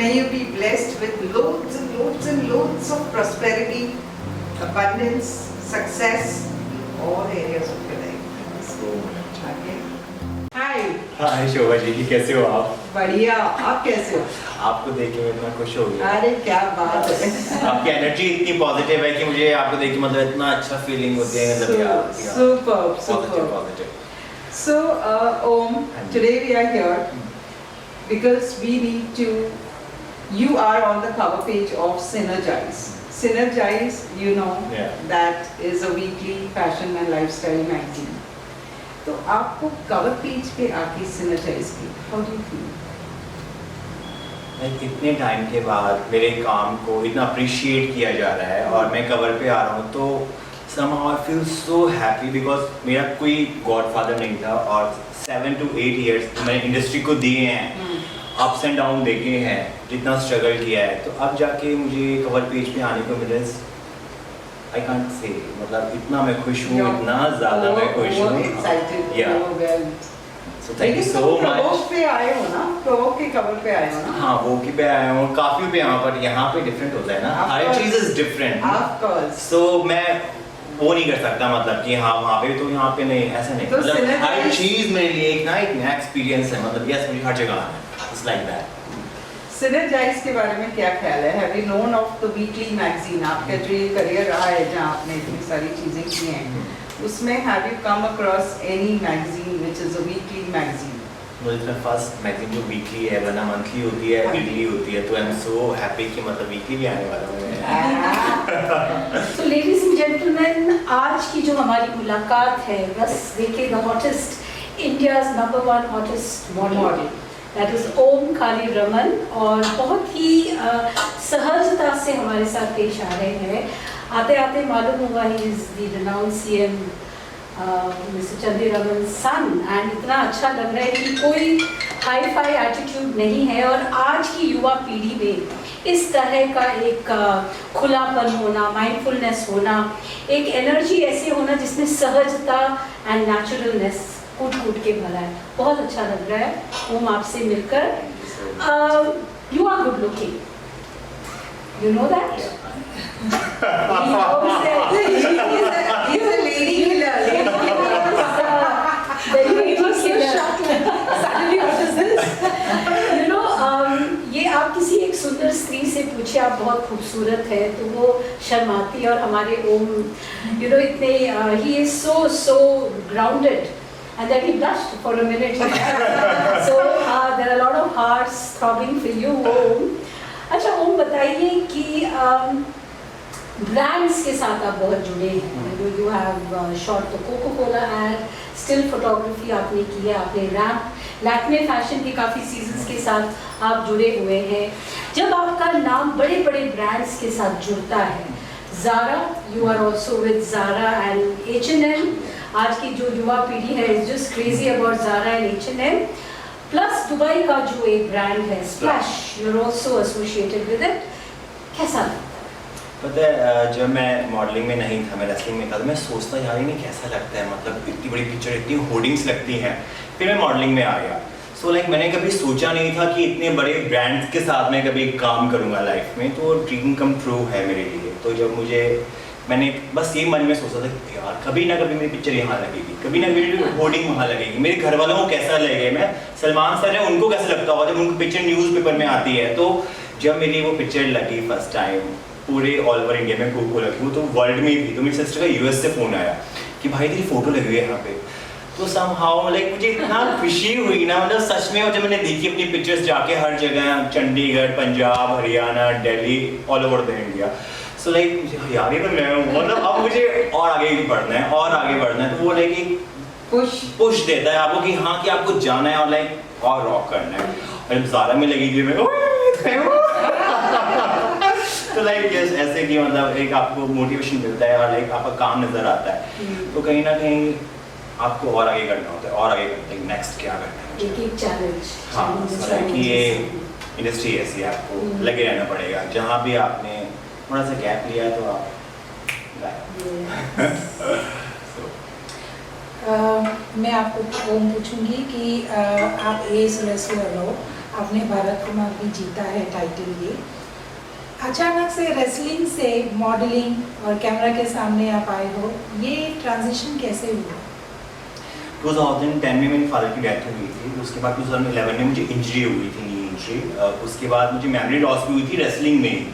May you be blessed with loads and loads and loads of prosperity, abundance, success, all areas of your life. So much. Okay. Hi. हाय शोभा जी, कैसे हो आप? बढ़िया, आप कैसे हो? आपको देख के मैं इतना खुश हो गया। अरे क्या बात है। आपकी एनर्जी इतनी पॉजिटिव है कि मुझे आपको देख के मतलब इतना अच्छा फीलिंग होती है मतलब यार। Superb. Positive. So, Om, today we are here because we need to. You are on the cover page of Synergize. Synergize, you know, that is a weekly fashion and lifestyle magazine. तो आपको cover page पे आके Synergize की, how do you feel? इतने time के बाद मेरे काम को इतना अप्रिशिएट किया जा रहा है और मैं कवर पे आ रहा हूँ तो somehow I feel so happy because मेरा कोई गॉडफादर नहीं था और 7 to 8 years मैंने इंडस्ट्री को दिए हैं, अप्स एंड डाउन देखे हैं, जितना स्ट्रगल किया है, तो अब जाके मुझे कवर पेज पे आने को मिले। I can't say, मतलब इतना मैं खुश हूँ, इतना ज़्यादा मैं खुश हूँ। So thank you so much. Provogue पे आए हो ना? प्रवोक के कवर पे आए हो ना? हाँ, वो की पे आया हूँ, काफी पे आया पर यहाँ पे डिफरेंट होता है ना, हर चीज़ is different. Of course. So मैं वो नहीं कर सकता मतलब कि हाँ वहाँ पे तो यहाँ पे नहीं, ऐसा नहीं। तो मतलब हर चीज़ मेरे लिए एक नया एक्सपीरियंस है, मतलब यस मुझे हर जगह आना है। It's like that. Synergize के बारे में क्या ख्याल है? Have you known of the weekly magazine? आपका जो ये करियर रहा है जहाँ आपने इतनी सारी चीजें की हैं, उसमें have you come across any magazine which is a weekly magazine? मुझे फर्स्ट मैगजीन जो वीकली है वरना मंथली होती है, वीकली होती है, तो आई एम सो हैप्पी कि मतलब वीकली भी आने वाला हूँ। So ladies and gentlemen, आज की जो हमारी मुलाकात है, बस देखिए the hottest, India's #1 hottest model, that is ओम काली रमन, और बहुत ही सहजता से हमारे साथ पेश आ रहे हैं। आते आते मालूम हुआ he is the renowned CM mister चंद्री रमन सन, एंड इतना अच्छा लग रहा है कि कोई हाई फाई एटीट्यूड नहीं है, और आज की युवा पीढ़ी में इस तरह का एक खुलापन होना, माइंडफुलनेस होना, एक एनर्जी ऐसे होना जिसमें सहजता एंड नेचुरलनेस कूट के भरा है, बहुत अच्छा लग रहा है ओम आपसे मिलकर। You are good looking, you know that. He's a lady killer. You know, ये आप किसी एक सुंदर स्त्री से पूछे आप बहुत खूबसूरत है तो वो शर्माती है, और हमारे ओम you know इतने he is so grounded and that he blushed for a minute. So there are a lot of hearts throbbing for you ओम। अच्छा ओम बताइए कि ब्रांड्स के साथ आप बहुत जुड़े हैं, you have shot the Coca Cola ad, still photography आपने की है, आपने लैक्मे फैशन के काफ़ी सीजन्स के साथ आप जुड़े हुए हैं। जब आपका नाम बड़े बड़े ब्रांड्स के साथ जुड़ता है, Zara, you are also with Zara and H&M, आज की जो युवा पीढ़ी है is just crazy about Zara and H&M, plus Dubai का जो एक ब्रांड है Splash, you are also associated with it, कैसा लगता है? पता है जब मैं मॉडलिंग में नहीं था, मैं रेसलिंग में था, तो मैं सोचता यार ये नहीं कैसा लगता है, मतलब इतनी बड़ी पिक्चर, इतनी होर्डिंग्स लगती हैं। फिर मैं मॉडलिंग में आ गया। सो लाइक मैंने कभी सोचा नहीं था कि इतने बड़े ब्रांड्स के साथ मैं कभी काम करूँगा लाइफ में, तो ड्रीम कम ट्रू है मेरे लिए। तो जब मैंने बस ये मन में सोचा था कि यार कभी ना कभी मेरी पिक्चर यहाँ लगेगी, कभी ना मेरी होर्डिंग वहाँ लगेगी, मेरे घर वालों को कैसा लगेगा, मैं सलमान सर है उनको कैसा लगता होगा जब उनकी पिक्चर न्यूज़पेपर में आती है। तो जब मेरी वो पिक्चर लगी फर्स्ट टाइम पूरे ऑल ओवर इंडिया में, कोको लगी, वो तो वर्ल्ड में भी, तो मेरी सिस्टर का US से फ़ोन आया कि भाई तेरी फ़ोटो लगी हुई है यहाँ पे। तो समहाउ लाइक मुझे इतना खुशी हुई ना, मतलब सच में, और जब मैंने देखी अपनी पिक्चर्स जाके हर जगह, Chandigarh, Punjab, Haryana, Delhi, all over the India, so like यार ये तो मैं हूँ, मतलब अब मुझे और आगे बढ़ना है और आगे बढ़ना है। तो वो लाइक एक पुश देता है आपको कि हाँ कि आपको जाना है और लाइक और रॉक करना है। और ज़ारा में लगी थी मैं तो लाइक यस ऐसे कि मतलब एक आपको मोटिवेशन मिलता है और लाइक आपका काम नज़र आता है, तो कहीं ना कहीं आपको और आगे करना होता है और आगे करना है, नेक्स्ट क्या करना है, एक चैलेंज। हाँ कि ये इंडस्ट्री ऐसी है, आपको लगे रहना पड़ेगा। जहाँ भी आपने थोड़ा सा गैप लिया है तो आप मैं आपको ओम पूछूंगी कि आप एज रेसलर हो, आपने भारत कुमार भी जीता है टाइटल ये। अचानक से रेसलिंग से मॉडलिंग और कैमरा के सामने आप आए हो, ये ट्रांजिशन कैसे हुआ? 2010 में मेरे फादर की डेथ हुई थी, उसके बाद 2011 में मुझे इंजरी हुई थी, नी इंजरी। उसके बाद मुझे मेमोरी लॉस भी हुई थी रेसलिंग में ही।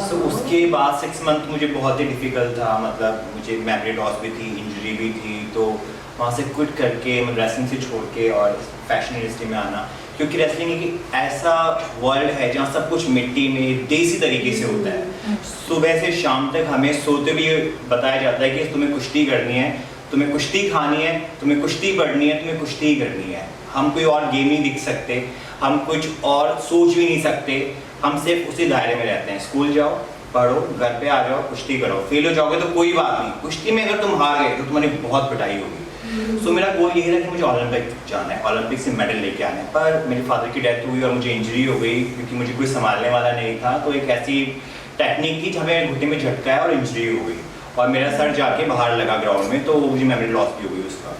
तो उसके बाद 6 मंथ मुझे बहुत ही डिफ़िकल्ट था, मतलब मुझे मेमोरी लॉस भी थी, इंजरी भी थी। तो वहाँ से क्विट करके रेसलिंग से छोड़ के और फैशन इंडस्ट्री में आना, क्योंकि रेसलिंग एक ऐसा वर्ल्ड है जहाँ सब कुछ मिट्टी में देसी तरीके से होता है। सुबह से शाम तक हमें सोते भी बताया जाता है कि तुम्हें कुश्ती करनी है, तुम्हें कुश्ती खानी है, तुम्हें कुश्ती पढ़नी है, तुम्हें कुश्ती ही करनी है। हम कोई और गेम नहीं दिख सकते, हम कुछ और सोच भी नहीं सकते, हम सिर्फ उसी दायरे में रहते हैं। स्कूल जाओ, पढ़ो, घर पे आ जाओ, कुश्ती करो। फेल हो जाओगे तो कोई बात नहीं, कुश्ती में अगर तुम हार गए तो तुम्हारी बहुत पिटाई होगी। सो मेरा गोल यही था कि मुझे ओलंपिक जाना है, ओलंपिक से मेडल लेके आना है। पर मेरे फादर की डेथ हुई और मुझे इंजरी हो गई, क्योंकि मुझे कोई संभालने वाला नहीं था। तो एक ऐसी टेक्निक थी जहाँ मेरे घुटने में झटका है और इंजरी हो गई और मेरा सर जाके बाहर लगा ग्राउंड में, तो मुझे मेमोरी लॉस भी हो गई उसका।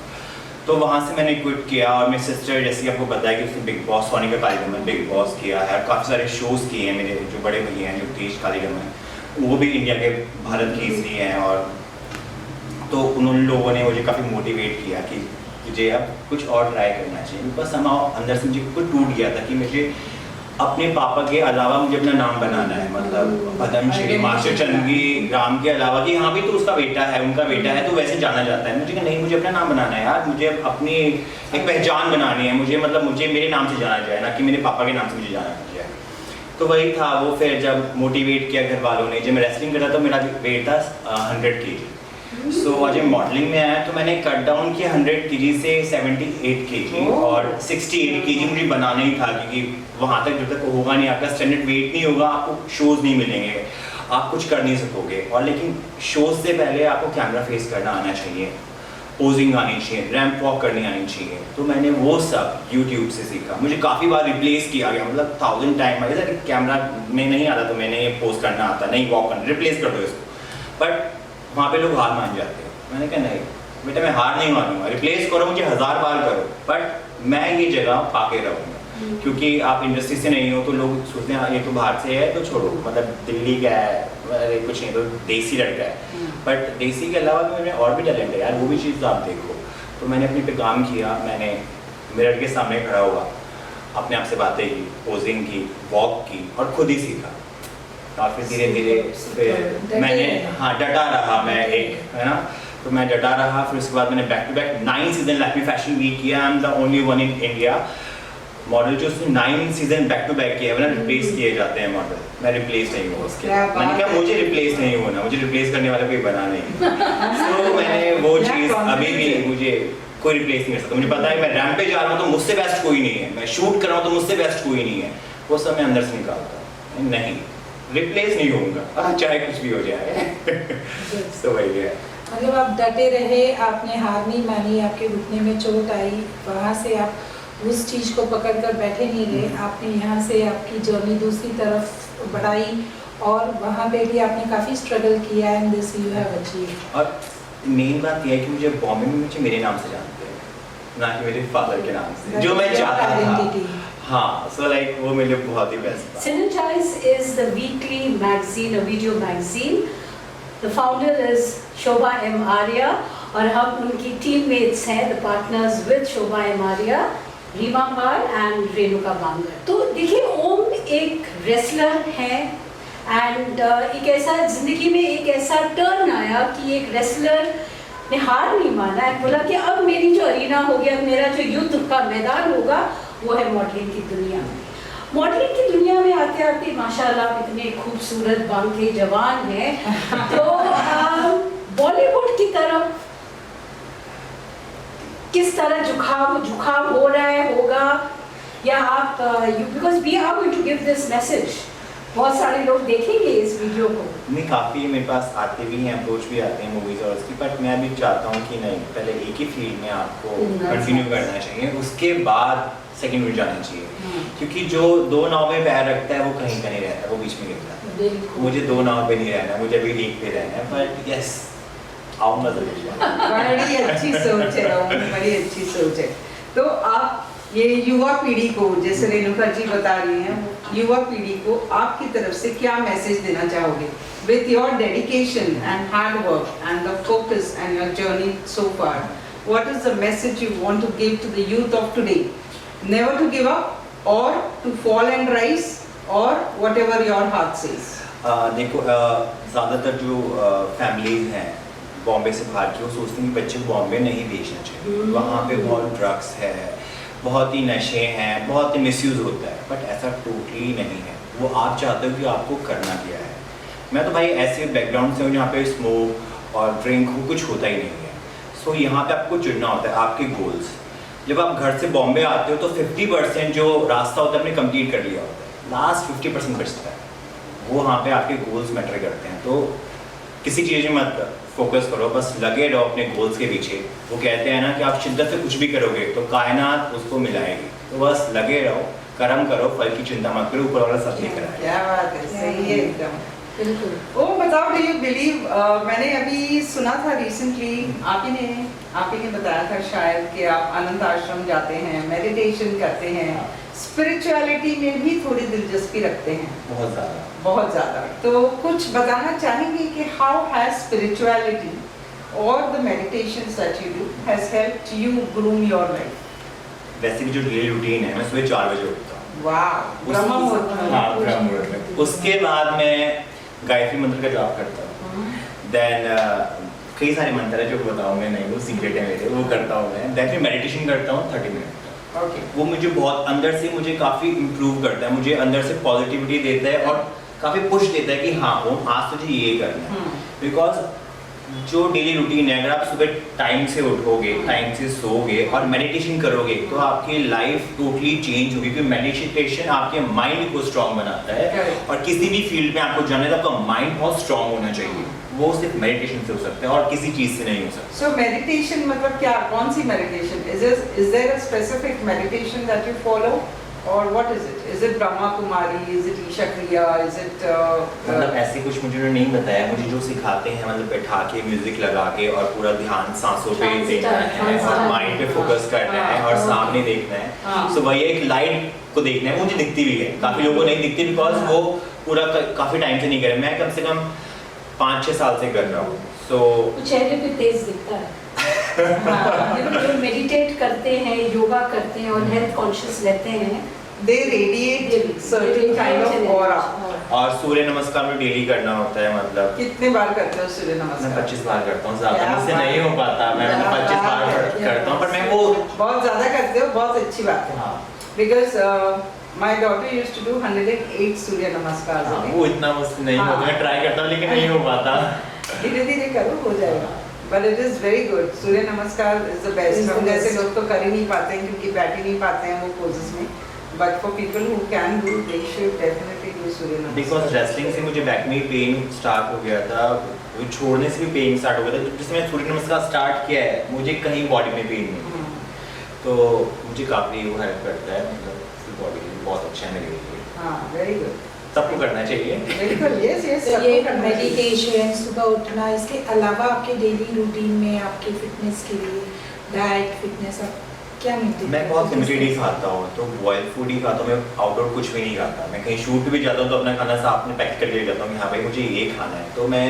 तो वहाँ से मैंने क्विट किया और मेरी सिस्टर, जैसे कि आपको पता है कि उसने बिग बॉस, सोनी का कालीरमन बिग बॉस किया है, काफ़ी सारे शोज़ किए हैं। मेरे जो बड़े भैया हैं, जो तेज कालीरमन, वो भी इंडिया के भारत केसरी हैं। और तो उन लोगों ने मुझे काफ़ी मोटिवेट किया कि मुझे अब कुछ और ट्राई करना चाहिए। बस अंदर से मुझे कुछ टूट गया था कि मुझे अपने पापा के अलावा मुझे अपना नाम बनाना है, मतलब पद्मश्री, मास्टर चंद्रगी राम के अलावा कि हाँ भी तो उसका बेटा है, उनका बेटा है, तो वैसे जाना जाता है। मुझे कहा नहीं, मुझे अपना नाम बनाना है यार, मुझे अपनी एक पहचान बनानी है, मुझे मतलब मुझे मेरे नाम से जाना जाए, ना कि मेरे पापा के नाम से मुझे जाना जाए। तो वही था वो। फिर जब मोटिवेट किया घर वालों ने, जब मैं रेसलिंग कर रहा था, मेरा वेट था 100 kg। सो जब मॉडलिंग में आया तो मैंने कट डाउन किया 100 kg से 78 kg और 68 kg मुझे बनाना ही था, क्योंकि वहाँ तक जब तक होगा नहीं, आपका स्टैंडर्ड वेट नहीं होगा, आपको शोज़ नहीं मिलेंगे, आप कुछ कर नहीं सकोगे। और लेकिन शोज़ से पहले आपको कैमरा फेस करना आना चाहिए, पोजिंग आनी चाहिए, रैंप वॉक करनी आनी चाहिए। तो मैंने वो सब यूट्यूब से सीखा। मुझे काफ़ी बार रिप्लेस किया गया, मतलब 1000 टाइम आई था कि कैमरा में नहीं आता तो मैंने ये पोज करना आता, नहीं वॉक करना, रिप्लेस कर दो इसको। बट वहाँ पे लोग हार मान जाते हैं। मैंने कहा नहीं बेटा, मैं हार नहीं मानूंगा, रिप्लेस करो मुझे 1000 बार करो, बट मैं ये जगह पाके रहूँगा। क्योंकि आप इंडस्ट्री से नहीं हो तो लोग सोचते हैं ये तो बाहर से है तो छोड़ो, मतलब दिल्ली का है, अरे कुछ नहीं, तो देसी लड़का है। बट देसी के अलावा भी मेरे और भी टैलेंट है यार, वो भी चीज़ तो आप देखो। तो मैंने अपने पे काम किया, मैंने मिरर के सामने खड़ा हुआ, अपने आप से बातें की, पोजिंग की, वॉक की और खुद ही सीखा। और फिर धीरे धीरे फिर मैंने डटा रहा मैं, एक है ना, तो मैं डटा रहा। फिर उसके बाद मैंने back to back 9 season Lakme fashion week किया। I am the only one in India model जो उसने 9 सीजन बैक टू बैक किया है। वरना रिप्लेस किए जाते हैं मॉडल, मैं रिप्लेस नहीं हुआ उसके। मैंने कहा मुझे रिप्लेस नहीं होना, मुझे रिप्लेस करने वाला कोई बना नहीं। तो मैंने वो चीज़ अभी भी, मुझे कोई रिप्लेस नहीं कर सकता। मुझे पता है मैं रैंप पे जा रहा हूँ तो मुझसे बेस्ट कोई नहीं है, मैं शूट कर रहा हूँ तो मुझसे बेस्ट कोई नहीं है, वो सब मैं अंदर से निकालता हूँ। नहीं, रिप्लेस नहीं होऊंगा चाहे कुछ भी हो जाए। तो वही है। मतलब आप डटे रहे, आपने हार नहीं मानी, आपके घुटने में चोट आई, वहाँ से आप उस चीज़ को पकड़ कर बैठे नहीं रहे, आपने यहाँ से आपकी जर्नी दूसरी तरफ बढ़ाई और वहाँ पे भी आपने काफ़ी स्ट्रगल किया and this you have achieved. और मेन बात यह है कि मुझे बॉम्बे में मुझे मेरे नाम से जानते हैं, ना कि मेरे फादर के नाम से, जो मैं चाहता था। हाँ, so like वो मेरे लिए बहुत ही बेस्ट था। Synergize is the weekly magazine, a video magazine. The founder is Shobha M. Arya और हम उनकी teammates हैं, the partners with Shobha M. Arya, Reema Pal and Renuka बांगर। तो देखिए ओम एक रेसलर है एंड एक ऐसा जिंदगी में एक ऐसा टर्न आया कि एक रेसलर ने हार नहीं माना है, बोला कि अब मेरी जो अरीना हो गया, मेरा जो युद्ध का मैदान होगा वो है मॉडलिंग की दुनिया में। मॉडलिंग की दुनिया में आते आते माशाल्लाह इतने खूबसूरत बांके जवान हैं, तो बॉलीवुड की तरफ किस तरह झुकाव हो रहा है होगा, या आप because we are going to give this message, बहुत सारे लोग देखेंगे इस वीडियो को। नहीं, काफ़ी मेरे पास आते भी हैं, अप्रोच भी आते हैं मूवीज़ और उसकी, बट मैं भी चाहता हूँ कि नहीं, पहले एक ही फील्ड में आपको कंटिन्यू करना चाहिए, उसके बाद सेकंड में जाना चाहिए। क्योंकि जो 2 नाव में पैर रखता है वो कहीं का नहीं रहता, वो बीच में गिर जाता है। मुझे 2 नाव पे नहीं रहना, मुझे अभी एक पे रहना है, बट यस आऊँगा जरूर। बड़ी अच्छी सोच है, बड़ी अच्छी सोच है। तो आप ये युवा पीढ़ी को, जैसे रेणुका जी बता रही हैं, युवा पीढ़ी को आपकी तरफ से क्या मैसेज देना चाहोगे? With your dedication and hard work and the focus and your journey so far, what is the message you want to give to the youth of today? Never to give up or to fall and rise or whatever your heart says. देखो ज़्यादातर जो families हैं बॉम्बे से बाहर की, वो सोचते हैं कि बच्चे को बॉम्बे नहीं भेजना चाहिए, वहाँ पे बहुत ड्रग्स है, बहुत ही नशे हैं, बहुत ही मिसयूज़ होता है, बट ऐसा टोटली नहीं है। वो आप चाहते हो कि आपको करना क्या है। मैं तो भाई ऐसे बैकग्राउंड से हूँ जहाँ पे स्मोक और ड्रिंक वो कुछ होता ही नहीं है। सो यहाँ पे आपको चुनना होता है आपके गोल्स। जब आप घर से बॉम्बे आते हो तो 50% जो रास्ता होता है आपने कंप्लीट कर लिया होता है, लास्ट 50% बचता है, वो वहाँ पे आपके गोल्स मैटर करते हैं। तो किसी चीज़ में मत फोकस करो, बस लगे रहो अपने गोल्स के पीछे। वो कहते हैं ना कि आप शिद्दत से कुछ भी करोगे तो कायनात उसको मिलाएगी, तो बस लगे रहो, कर्म करो, फल की चिंता मत करो, ऊपर वाला सब लेकर आएगा। क्या बात है, सही है एकदम। बिल्कुल। ओ बताओ, डू यू बिलीव, मैंने अभी सुना था रिसेंटली, आप ही ने बताया था शायद कि आप अनंत आश्रम जाते हैं, मेडिटेशन करते हैं, स्पिरिचुअलिटी में भी थोड़ी दिलचस्पी रखते हैं। बहुत ज़्यादा। तो कुछ बताना चाहेंगे कि हाउ हैज स्पिरिचुअलिटी और the meditation that you do has helped you groom your life? वैसे भी जो डेली रूटीन है, मैं सुबह 4 बजे उठता हूँ। वाह, ब्रह्म मुहूर्त में। उसके बाद मैं गायत्री मंत्र का जाप करता हूँ। देन कई सारे मंत्र है जो बताऊंगा नहीं, वो सीक्रेट है मेरे, वो करता हूँ मैं। देन फिर मेडिटेशन करता हूँ 30 मिनट। वो मुझे बहुत अंदर से मुझे काफ़ी इम्प्रूव करता है, मुझे अंदर से पॉजिटिविटी देता है और काफ़ी पुश देता है कि हाँ ओम आज तुझे ये करना है। बिकॉज जो डेली रूटीन है, अगर आप सुबह टाइम से उठोगे, टाइम से सोओगे और मेडिटेशन करोगे तो आपकी लाइफ टोटली चेंज होगी, क्योंकि मेडिटेशन आपके माइंड को स्ट्रांग बनाता है। और किसी भी फील्ड में आपको जाना है तो आपका माइंड बहुत स्ट्रांग होना चाहिए, वो सिर्फ मेडिटेशन से हो सकता है और किसी चीज से नहीं हो सकता। सो मेडिटेशन मतलब क्या, कौन सी meditation? Is there a specific meditation that you follow और what is it? Is it Brahma Kumari, is it Isha Kriya, is it मतलब ऐसे कुछ मुझे उन्होंने नहीं बताया, मुझे जो सिखाते हैं मतलब बैठा के म्यूजिक लगा के और पूरा ध्यान सांसों पे देना है और माइंड पे फोकस करना है और सामने देखना है। सो वही एक लाइट को देखना है, मुझे दिखती भी है, काफी लोगों को नहीं दिखती बिकॉज वो पूरा काफी टाइम से नहीं कर रहे। मैं कम से कम 5-6 साल से कर रहा हूँ। सो चेहरे पे तेज दिखता है। जो मेडिटेट करते हैं, योगा करते हैं और हेल्थ कॉन्शियस रहते हैं, they radiate certain kind of aura। और सूर्य नमस्कार में डेली करना होता है। मतलब कितने बार करते हो सूर्य मैं नमस्कार? 25 बार करता हूँ, ज्यादा मुझसे नहीं हो पाता, मैं 25 बार करता हूँ, पर मैं वो बहुत ज्यादा करते हो, बहुत अच्छी बात है। Because my daughter used to do 108 सूर्य नमस्कार। वो इतना मुझसे नहीं होता, मैं ट्राई करता हूँ लेकिन नहीं हो पाता। धीरे धीरे करो, हो जाएगा। But it is very good। सूर्य नमस्कार is the best। हम जैसे लोग तो कर ही नहीं पाते हैं क्योंकि बैठ ही नहीं पाते हैं वो पोजेस में। But for people who can do, they should definitely do सूर्य नमस्कार। Because wrestling से मुझे बैक में पेन स्टार्ट हो गया था, वो छोड़ने से भी पेन स्टार्ट हो गया था। जिससे मैंने सूर्य नमस्कार स्टार्ट किया है, मुझे कहीं बॉडी में पेन नहीं, तो मुझे काफ़ी वो हेल्प करता है, मतलब बॉडी के लिए बहुत अच्छा है मेरे लिए। हाँ, very good। सबको करना चाहिए। बिल्कुल, yes, yes, तो सबको ये करना चाहिए। मेडिटेशन, सुबह उठना, इसके अलावा आपके डेली रूटीन में आपकी फिटनेस के लिए डाइट, फिटनेस, आप क्या मेंटेन? मैं बहुत लिमिटेड ही खाता हूँ, तो बॉयल फूड ही खाता हूँ, मैं आउटडोर कुछ भी नहीं खाता। मैं कहीं शूट भी जाता हूँ तो अपना खाना साथ में पैक करके ले जाता हूँ कि हाँ भाई मुझे ये खाना है। तो मैं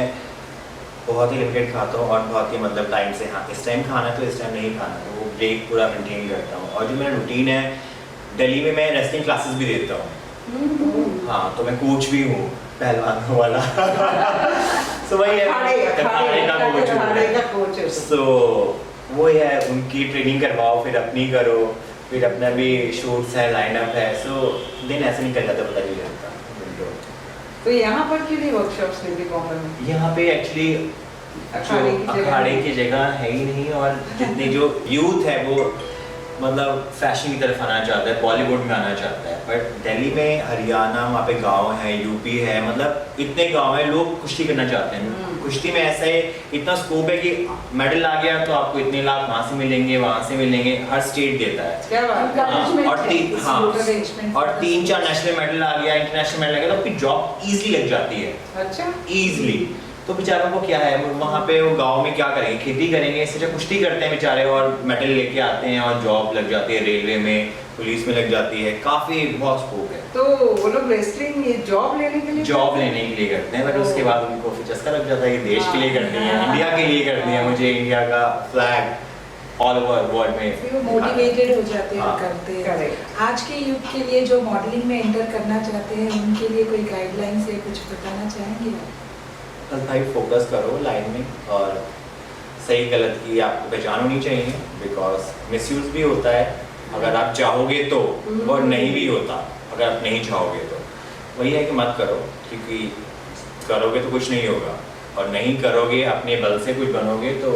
बहुत ही लिमिटेड खाता हूँ और बहुत ही मतलब टाइम से, हाँ इस टाइम खाना है तो इस टाइम नहीं खाना, तो वो ब्रेक पूरा मेंटेन करता हूँ। और जो मेरा रूटीन है, दिल्ली में मैं रेसलिंग क्लासेस भी देता हूँ। हाँ, तो मैं कोच भी हूँ पहलवानों वाला। सो वही है, अखाड़े का कोच है। सो वो है, उनकी ट्रेनिंग करवाओ, फिर अपनी करो, फिर अपना भी शूट्स है, लाइनअप है। सो दिन ऐसे निकल जाता, पता नहीं लगता। तो यहाँ पर क्यों नहीं वर्कशॉप्स लेते बॉम्बे में? यहाँ पे एक्चुअली अखाड़े की जगह है ही नहीं, और जितने जो यूथ है वो मतलब फैशन की तरफ आना चाहता है, बॉलीवुड में आना चाहता है। बट दिल्ली में, हरियाणा, वहाँ पे गांव है, यूपी है, मतलब इतने गांव हैं, लोग कुश्ती करना चाहते हैं। कुश्ती में ऐसा है, इतना स्कोप है कि मेडल आ गया तो आपको इतने लाख वहाँ से मिलेंगे, वहाँ से मिलेंगे, हर स्टेट देता है। क्या बात है? और 3-4 नेशनल मेडल आ गया, इंटरनेशनल मेडल आ गया तो आपकी जॉब इजीली लग जाती है। अच्छा, इजीली। तो बेचारों को क्या है, वहाँ पे वो गांव में क्या करेंगे, खेती करेंगे, इससे जो कुश्ती करते हैं बेचारे और मेडल लेके आते हैं और जॉब लग जाती है रेलवे में, पुलिस में लग जाती है, काफ़ी बहुत स्कोप है। तो वो लोग रेसलिंग ये जॉब लेने के लिए जॉब लेने के लिए करते हैं, बट उसके बाद उनको फिर चस्का लग जाता है कि देश के लिए करनी है, इंडिया के लिए करनी है, मुझे इंडिया का फ्लैग ऑल ओवर वर्ल्ड में। फिर वो मोटिवेटेड हो जाते हैं हाँ, करते हैं। correct. आज के युग के लिए जो मॉडलिंग में एंटर करना चाहते हैं उनके लिए कोई गाइडलाइंस या कुछ बताना चाहेंगे आप? बस भाई फोकस करो लाइन में, और सही गलत की आपको पहचान होनी चाहिए, बिकॉज मिसयूज भी होता है अगर आप चाहोगे तो, और नहीं भी होता अगर आप नहीं चाहोगे तो। वही है कि मत करो, क्योंकि करोगे तो कुछ नहीं होगा, और नहीं करोगे अपने बल से कुछ बनोगे तो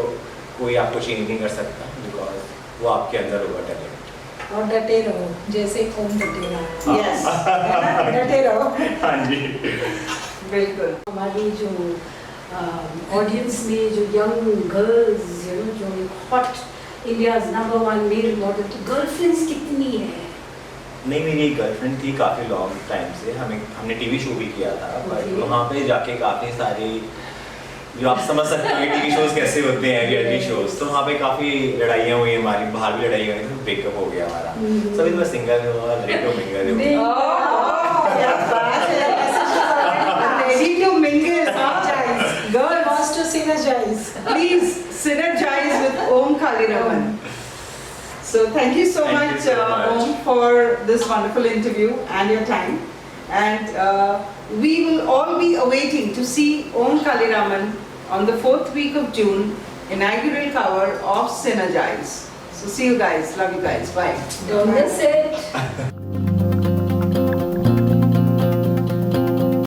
कोई आपको चेंज नहीं कर सकता, बिकॉज वो आपके अंदर होगा टैलेंट। और डटे रहो, जैसे ओम डटे रहो। Yes. डटे रहो। हाँ जी। बिल्कुल। हमारी जो ऑडियंस में जो यंग गर्ल्स जो hot India's number 1 male model, तो गर्लफ्रेंड्स कितनी है? नहीं, मेरी एक गर्लफ्रेंड थी काफ़ी लॉन्ग टाइम से, हमने टीवी शो भी किया था, बट Okay. वहाँ पे जाके काफ़ी सारी, जो आप समझ सकते हैं टीवी शोज कैसे होते हैं, रियलिटी शोज, तो वहाँ पे काफ़ी लड़ाइयाँ हुई हमारी, बाहर भी लड़ाई हुई, तो ब्रेकअप हो गया हमारा। सभी तो मैं सिंगल हूँ और रेडी टू मिंगल हूँ। क्या बात है, ready to mingle, Girl wants to synergize. please synergize with Om Kali Raman. So thank you so Thank you much, so much. Om, for this wonderful interview and your time. And we will all be awaiting to see Om Kali Raman on the 4th week of June, inaugural cover of Synergize. So see you guys. Love you guys. Bye. Don't miss it.